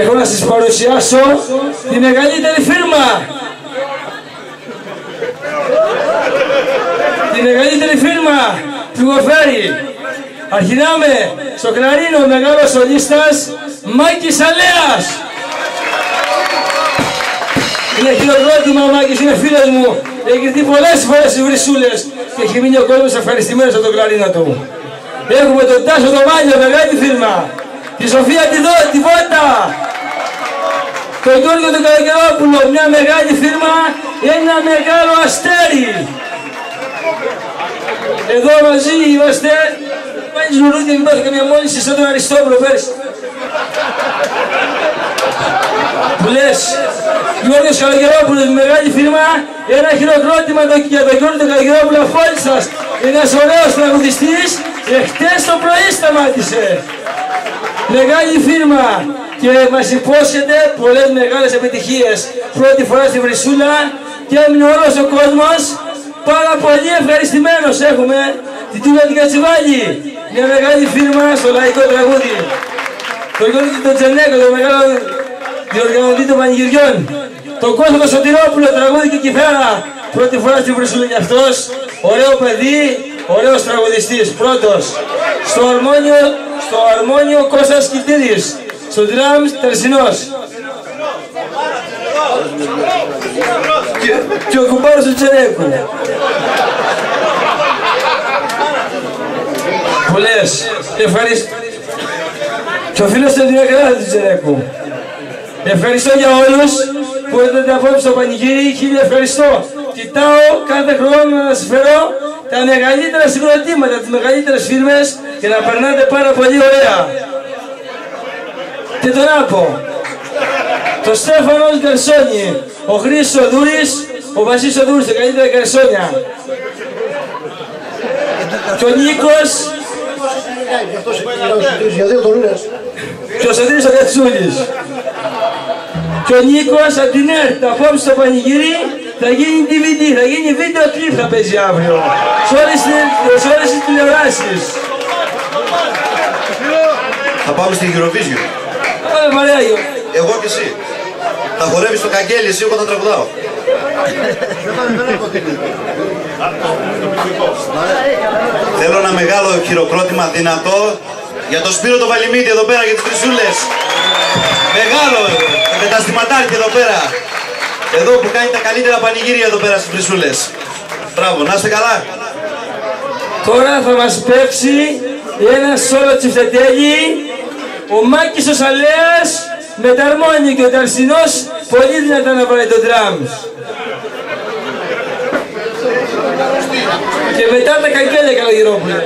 Έχω να σας παρουσιάσω τη μεγαλύτερη φίρμα. Τη μεγαλύτερη φίρμα του Γοφέρη. Αρχινάμε στο κλαρίνο ο μεγάλος σολίστας Μάκης Αλέας. Είναι χειροκρότημα ο Μάκης, είναι φίλος μου. Έχει κρυθεί πολλές φορές στις Βρυσούλες και έχει μείνει ο κόσμος ευχαριστημένος από το κλαρίνο του. Έχουμε τον Τάσο τον Μάλιο, μεγάλη φίρμα. Τη Σοφία τη Βότα. Τον Γιώργο τον Καλακερόπουλο, μια μεγάλη φίρμα, ένα μεγάλο αστέρι. Εδώ μαζί είμαστε. Πάνεις Λουρούδια, μην πάθει καμία μόλυνση σαν τον Αριστόπουλο πέρσι. Που λες, Γιώργος Καλακερόπουλος, μεγάλη φίρμα, ένα χειροκρότημα για τον Γιώργο τον Καλακερόπουλο Φόλισσας. Ένας ωραίος τραγουδιστής και χτες το πρωί σταμάτησε. Μεγάλη φίρμα και μας υπόσχεται πολλές μεγάλες επιτυχίες. Πρώτη φορά στη Βρυσούλα και έμεινε όλος ο κόσμος πάρα πολύ ευχαριστημένος. Έχουμε την Τούλα την Κατσιβάλη, μια μεγάλη φίρμα στο λαϊκό τραγούδι. Τον Γιώργο τον Τζενέκο, τον μεγάλο διοργανωτή των πανηγυριών. Τον Κώστα τον Σωτηρόπουλο, τραγούδι και κιθάρα. Πρώτη φορά στη Βρυσούλα κι αυτός. Ωραίο παιδί, ωραίος τραγουδιστής. Πρώτος. Στο αρμόνιο Κώστας Κιτήρης. Στο drums Τερσινός. Και ο κουμπάρος του Τζενέκου. Πολλές. Ευχαριστώ. Και ο φίλος του Διακράτου του Τζενέκου. Ευχαριστώ για όλους που ήρθατε απόψε στο πανηγύρι. Χίλια ευχαριστώ. Κοιτάω κάθε χρόνο να σας φέρω τα μεγαλύτερα συγκροτήματα, τις μεγαλύτερες φίρμες και να περνάτε πάρα πολύ ωραία. Και τον Άπο, το Στέφανος Γκαρσόνι, ο Χρήστος Οδούρης, ο Βασίλης Οδούρης, τα καλύτερα Γκαρσόνια. Και ο Νίκος, και ο Σωτήρης ο Κατσούλης. Και ο Νίκος από την ΕΡΤ, απόψε στο πανηγύρι, θα γίνει DVD, θα γίνει βίντεο κλιπ θα παίζει αύριο. Σε όλες τις τηλεοράσεις. Θα πάμε στην Eurovision. Πάμε παρέα, Γιώργο. Εγώ και εσύ. Θα χορεύεις το καγγέλι, εσύ, εγώ θα τραγουδάω. Θέλω ένα μεγάλο χειροκρότημα δυνατό για το Σπύρο το Βαλιμίτη εδώ πέρα, για τις Βρυσούλες. Μεγάλο, το καταστηματάρχη εδώ πέρα. Εδώ που κάνει τα καλύτερα πανηγύρια εδώ πέρα στις Βρυσούλες. Μπράβο, να είστε καλά. Τώρα θα μας παίξει ένα σόλο τσιφτετέλι, ο Μάκης ο Σαλέας με τα αρμόνια και ο Ταρσινός πολύ δυνατά να βάλει το drums. Και μετά τα καγκέλια Καλογερόπουλε.